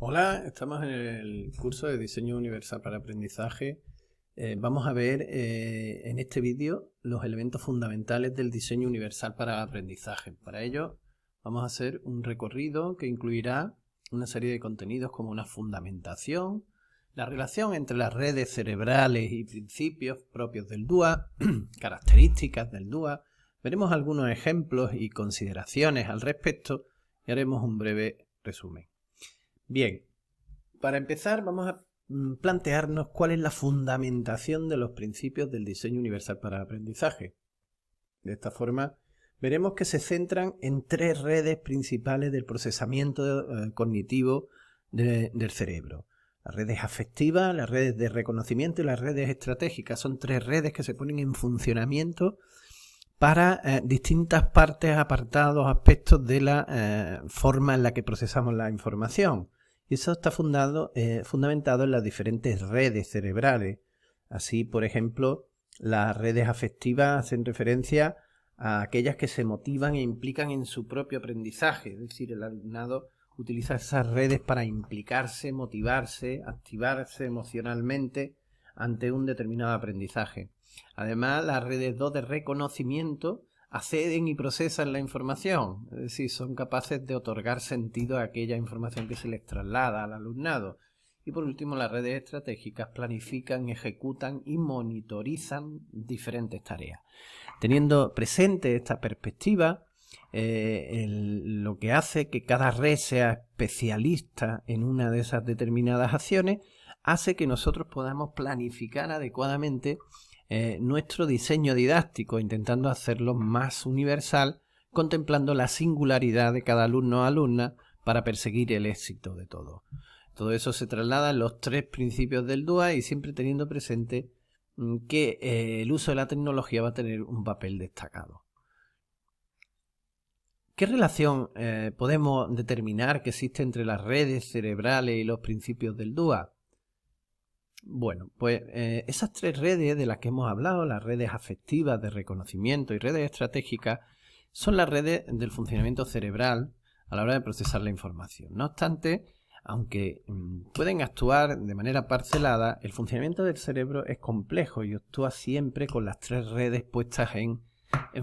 Hola, estamos en el curso de Diseño Universal para Aprendizaje. Vamos a ver en este vídeo los elementos fundamentales del diseño universal para aprendizaje. Para ello vamos a hacer un recorrido que incluirá una serie de contenidos como una fundamentación, la relación entre las redes cerebrales y principios propios del DUA, características del DUA. Veremos algunos ejemplos y consideraciones al respecto y haremos un breve resumen. Bien, para empezar vamos a plantearnos cuál es la fundamentación de los principios del diseño universal para el aprendizaje. De esta forma veremos que se centran en tres redes principales del procesamiento cognitivo del cerebro. Las redes afectivas, las redes de reconocimiento y las redes estratégicas. Son tres redes que se ponen en funcionamiento para distintas partes, apartados, aspectos de la forma en la que procesamos la información. Y eso está fundamentado en las diferentes redes cerebrales. Así, por ejemplo, las redes afectivas hacen referencia a aquellas que se motivan e implican en su propio aprendizaje. Es decir, el alumnado utiliza esas redes para implicarse, motivarse, activarse emocionalmente ante un determinado aprendizaje. Además, las redes de reconocimiento acceden y procesan la información, es decir, son capaces de otorgar sentido a aquella información que se les traslada al alumnado. Y por último, las redes estratégicas planifican, ejecutan y monitorizan diferentes tareas. Teniendo presente esta perspectiva, lo que hace que cada red sea especialista en una de esas determinadas acciones, hace que nosotros podamos planificar adecuadamente nuestro diseño didáctico, intentando hacerlo más universal, contemplando la singularidad de cada alumno o alumna para perseguir el éxito de todos. Todo eso se traslada en los tres principios del DUA y siempre teniendo presente que el uso de la tecnología va a tener un papel destacado. ¿Qué relación podemos determinar que existe entre las redes cerebrales y los principios del DUA? Bueno, pues esas tres redes de las que hemos hablado, las redes afectivas de reconocimiento y redes estratégicas, son las redes del funcionamiento cerebral a la hora de procesar la información. No obstante, aunque pueden actuar de manera parcelada, el funcionamiento del cerebro es complejo y actúa siempre con las tres redes puestas en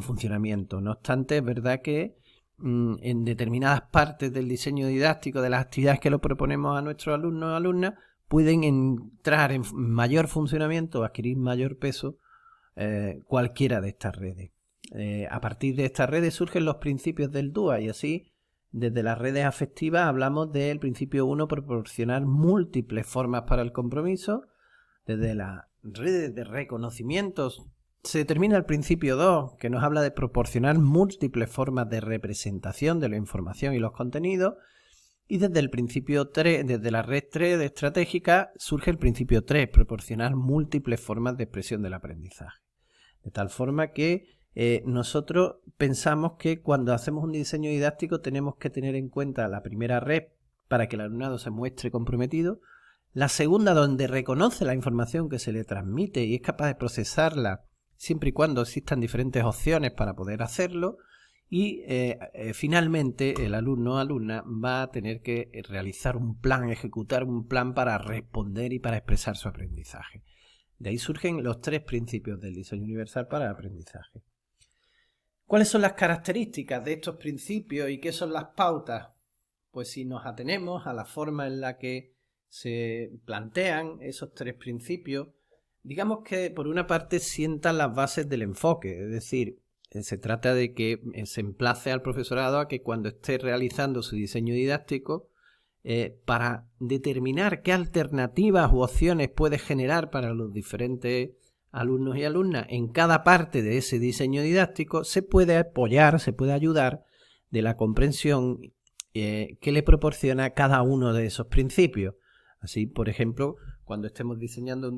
funcionamiento. No obstante, es verdad que en determinadas partes del diseño didáctico, de las actividades que lo proponemos a nuestros alumnos o alumnas, pueden entrar en mayor funcionamiento o adquirir mayor peso cualquiera de estas redes. A partir de estas redes surgen los principios del DUA y así, desde las redes afectivas hablamos del principio 1, proporcionar múltiples formas para el compromiso. Desde las redes de reconocimientos se determina el principio 2, que nos habla de proporcionar múltiples formas de representación de la información y los contenidos. Y desde el principio 3, desde la red 3 de estratégica, surge el principio 3, proporcionar múltiples formas de expresión del aprendizaje. De tal forma que nosotros pensamos que cuando hacemos un diseño didáctico tenemos que tener en cuenta la primera red para que el alumnado se muestre comprometido, la segunda donde reconoce la información que se le transmite y es capaz de procesarla siempre y cuando existan diferentes opciones para poder hacerlo, y finalmente el alumno o alumna va a tener que realizar un plan, ejecutar un plan para responder y para expresar su aprendizaje. De ahí surgen los tres principios del diseño universal para el aprendizaje. ¿Cuáles son las características de estos principios y qué son las pautas? Pues si nos atenemos a la forma en la que se plantean esos tres principios, digamos que por una parte sientan las bases del enfoque, es decir, se trata de que se emplace al profesorado a que cuando esté realizando su diseño didáctico, para determinar qué alternativas u opciones puede generar para los diferentes alumnos y alumnas en cada parte de ese diseño didáctico, se puede apoyar, se puede ayudar de la comprensión que le proporciona cada uno de esos principios. Así, por ejemplo, cuando estemos diseñando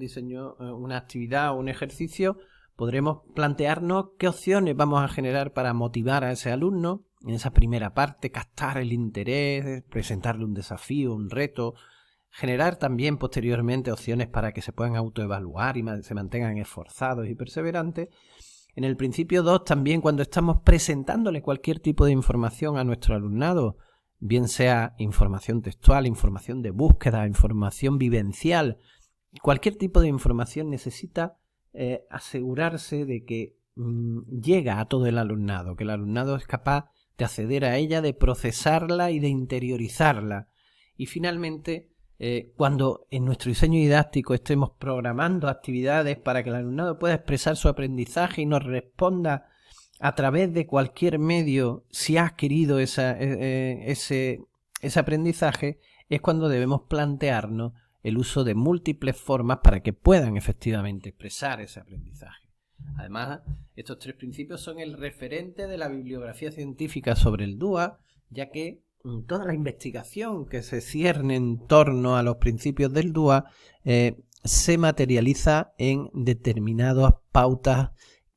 una actividad o un ejercicio, podremos plantearnos qué opciones vamos a generar para motivar a ese alumno en esa primera parte, captar el interés, presentarle un desafío, un reto, generar también posteriormente opciones para que se puedan autoevaluar y se mantengan esforzados y perseverantes. En el principio 2 también, cuando estamos presentándole cualquier tipo de información a nuestro alumnado, bien sea información textual, información de búsqueda, información vivencial. Cualquier tipo de información necesita asegurarse de que llega a todo el alumnado, que el alumnado es capaz de acceder a ella, de procesarla y de interiorizarla. Y finalmente, cuando en nuestro diseño didáctico estemos programando actividades para que el alumnado pueda expresar su aprendizaje y nos responda a través de cualquier medio si ha adquirido ese aprendizaje, es cuando debemos plantearnos el uso de múltiples formas para que puedan efectivamente expresar ese aprendizaje. Además, estos 3 principios son el referente de la bibliografía científica sobre el DUA, ya que toda la investigación que se cierne en torno a los principios del DUA se materializa en determinadas pautas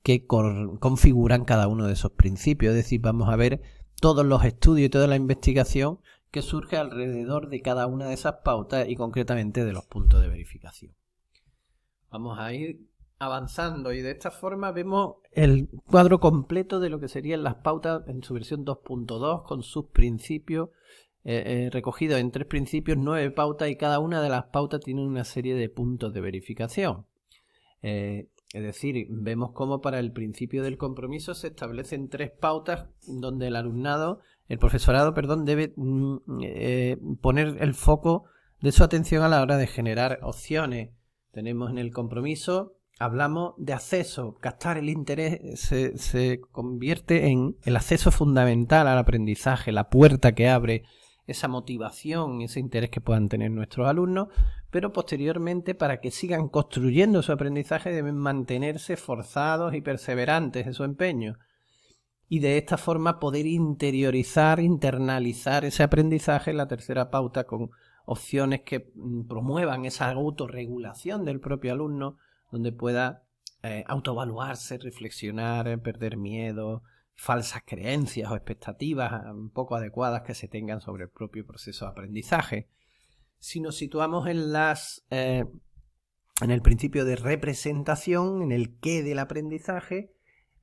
que configuran cada uno de esos principios. Es decir, vamos a ver todos los estudios y toda la investigación que surge alrededor de cada una de esas pautas y concretamente de los puntos de verificación. Vamos a ir avanzando y de esta forma vemos el cuadro completo de lo que serían las pautas en su versión 2.2 con sus principios recogidos en 3 principios, 9 pautas, y cada una de las pautas tiene una serie de puntos de verificación. Es decir, vemos cómo para el principio del compromiso se establecen 3 pautas donde el profesorado, debe poner el foco de su atención a la hora de generar opciones. Tenemos en el compromiso, hablamos de acceso, captar el interés se convierte en el acceso fundamental al aprendizaje, la puerta que abre esa motivación, ese interés que puedan tener nuestros alumnos, pero posteriormente para que sigan construyendo su aprendizaje deben mantenerse esforzados y perseverantes en su empeño y de esta forma poder internalizar ese aprendizaje en la tercera pauta con opciones que promuevan esa autorregulación del propio alumno, donde pueda autoevaluarse, reflexionar, perder miedo, falsas creencias o expectativas poco adecuadas que se tengan sobre el propio proceso de aprendizaje. Si nos situamos en el principio de representación, en el qué del aprendizaje,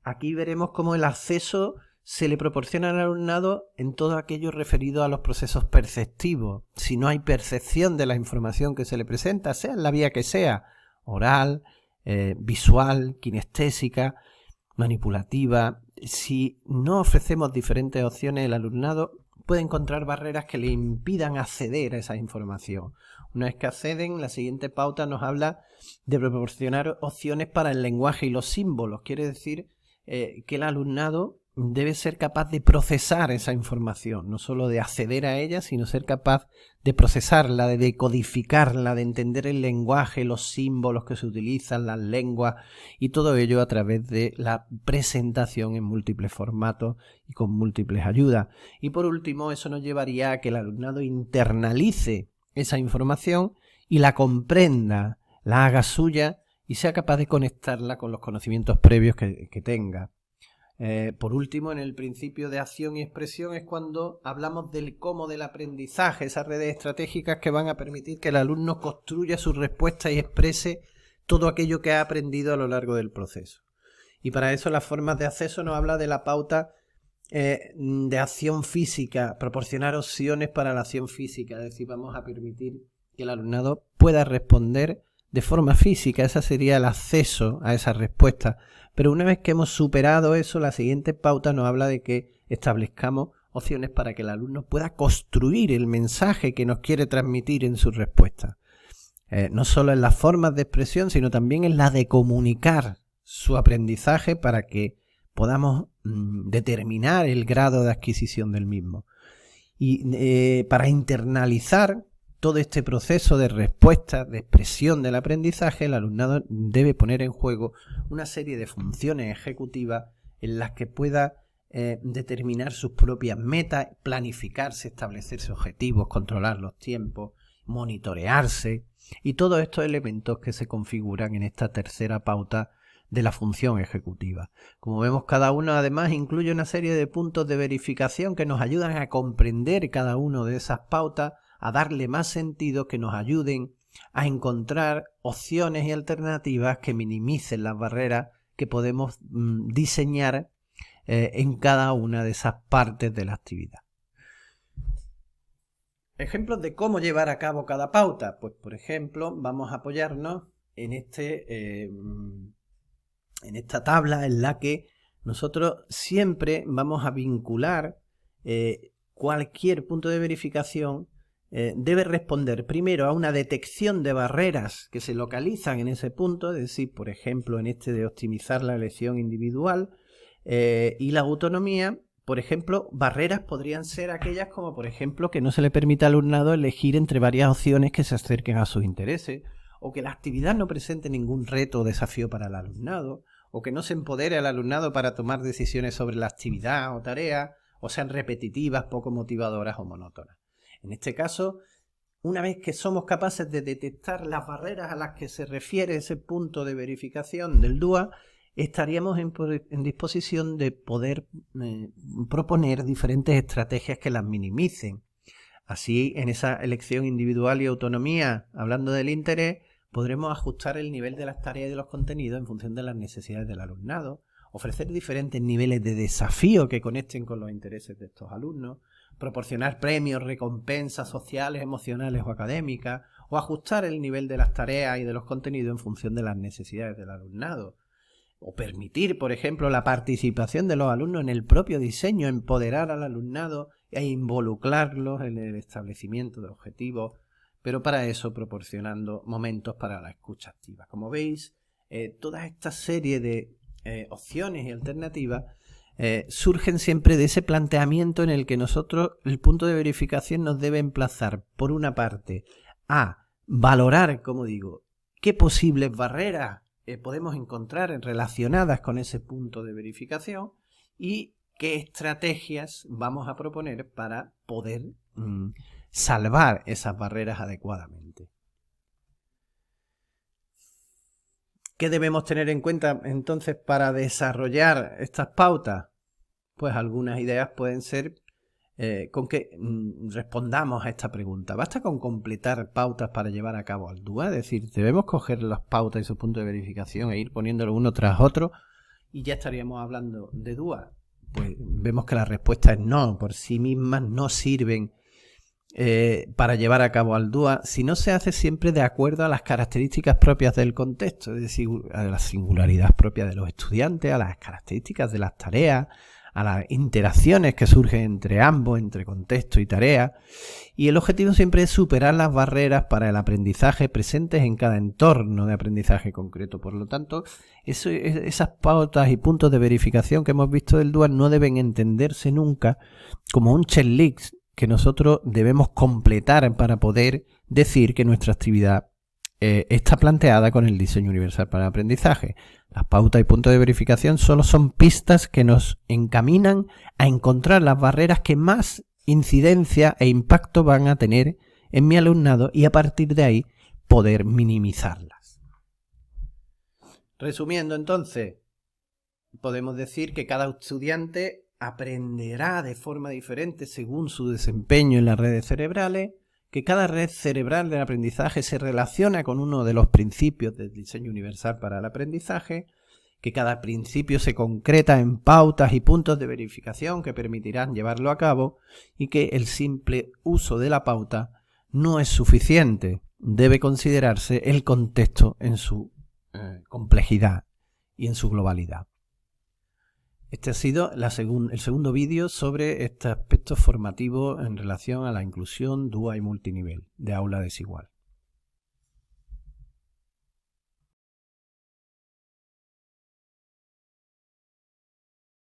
aquí veremos cómo el acceso se le proporciona al alumnado en todo aquello referido a los procesos perceptivos. Si no hay percepción de la información que se le presenta, sea en la vía que sea, oral, visual, kinestésica, manipulativa, si no ofrecemos diferentes opciones, el alumnado puede encontrar barreras que le impidan acceder a esa información. Una vez que acceden, la siguiente pauta nos habla de proporcionar opciones para el lenguaje y los símbolos. Quiere decir que el alumnado debe ser capaz de procesar esa información, no solo de acceder a ella, sino ser capaz de procesarla, de decodificarla, de entender el lenguaje, los símbolos que se utilizan, las lenguas, y todo ello a través de la presentación en múltiples formatos y con múltiples ayudas. Y por último, eso nos llevaría a que el alumnado internalice esa información y la comprenda, la haga suya y sea capaz de conectarla con los conocimientos previos que tenga. Por último, en el principio de acción y expresión es cuando hablamos del cómo del aprendizaje, esas redes estratégicas que van a permitir que el alumno construya su respuesta y exprese todo aquello que ha aprendido a lo largo del proceso. Y para eso las formas de acceso nos habla de la pauta de acción física, proporcionar opciones para la acción física, es decir, vamos a permitir que el alumnado pueda responder de forma física, ese sería el acceso a esa respuesta. Pero una vez que hemos superado eso, la siguiente pauta nos habla de que establezcamos opciones para que el alumno pueda construir el mensaje que nos quiere transmitir en su respuesta. No solo en las formas de expresión, sino también en la de comunicar su aprendizaje para que podamos determinar el grado de adquisición del mismo. Y para internalizar todo este proceso de respuesta, de expresión del aprendizaje, el alumnado debe poner en juego una serie de funciones ejecutivas en las que pueda determinar sus propias metas, planificarse, establecerse objetivos, controlar los tiempos, monitorearse y todos estos elementos que se configuran en esta tercera pauta de la función ejecutiva. Como vemos, cada uno además incluye una serie de puntos de verificación que nos ayudan a comprender cada una de esas pautas, a darle más sentido, que nos ayuden a encontrar opciones y alternativas que minimicen las barreras que podemos diseñar en cada una de esas partes de la actividad. ejemplos de cómo llevar a cabo cada pauta. Pues, por ejemplo, vamos a apoyarnos en esta tabla en la que nosotros siempre vamos a vincular cualquier punto de verificación. Debe responder primero a una detección de barreras que se localizan en ese punto, es decir, por ejemplo, en este de optimizar la elección individual y la autonomía. Por ejemplo, barreras podrían ser aquellas como, por ejemplo, que no se le permita al alumnado elegir entre varias opciones que se acerquen a sus intereses, o que la actividad no presente ningún reto o desafío para el alumnado, o que no se empodere al alumnado para tomar decisiones sobre la actividad o tarea, o sean repetitivas, poco motivadoras o monótonas. En este caso, una vez que somos capaces de detectar las barreras a las que se refiere ese punto de verificación del DUA, estaríamos en disposición de poder proponer diferentes estrategias que las minimicen. Así, en esa elección individual y autonomía, hablando del interés, podremos ajustar el nivel de las tareas y de los contenidos en función de las necesidades del alumnado, ofrecer diferentes niveles de desafío que conecten con los intereses de estos alumnos, proporcionar premios, recompensas sociales, emocionales o académicas, o ajustar el nivel de las tareas y de los contenidos en función de las necesidades del alumnado. O permitir, por ejemplo, la participación de los alumnos en el propio diseño, empoderar al alumnado e involucrarlos en el establecimiento de objetivos, pero para eso proporcionando momentos para la escucha activa. Como veis, toda esta serie de opciones y alternativas surgen siempre de ese planteamiento en el que nosotros, el punto de verificación nos debe emplazar, por una parte, a valorar, como digo, qué posibles barreras podemos encontrar relacionadas con ese punto de verificación y qué estrategias vamos a proponer para poder salvar esas barreras adecuadamente. ¿Qué debemos tener en cuenta entonces para desarrollar estas pautas? Pues algunas ideas pueden ser con que respondamos a esta pregunta. ¿Basta con completar pautas para llevar a cabo el DUA? Es decir, ¿debemos coger las pautas y sus puntos de verificación e ir poniéndolo uno tras otro y ya estaríamos hablando de DUA? Pues vemos que la respuesta es no. Por sí mismas no sirven para llevar a cabo al DUA si no se hace siempre de acuerdo a las características propias del contexto, es decir, a la singularidad propia de los estudiantes, a las características de las tareas, a las interacciones que surgen entre ambos, entre contexto y tarea, y el objetivo siempre es superar las barreras para el aprendizaje presentes en cada entorno de aprendizaje concreto. Por lo tanto, esas pautas y puntos de verificación que hemos visto del DUA no deben entenderse nunca como un checklist que nosotros debemos completar para poder decir que nuestra actividad está planteada con el diseño universal para el aprendizaje. Las pautas y puntos de verificación solo son pistas que nos encaminan a encontrar las barreras que más incidencia e impacto van a tener en mi alumnado y a partir de ahí poder minimizarlas. Resumiendo entonces, podemos decir que cada estudiante aprenderá de forma diferente según su desempeño en las redes cerebrales, que cada red cerebral del aprendizaje se relaciona con uno de los principios del diseño universal para el aprendizaje, que cada principio se concreta en pautas y puntos de verificación que permitirán llevarlo a cabo y que el simple uso de la pauta no es suficiente, debe considerarse el contexto en su complejidad y en su globalidad. Este ha sido el segundo vídeo sobre este aspecto formativo en relación a la inclusión, DUA y multinivel de aula desigual.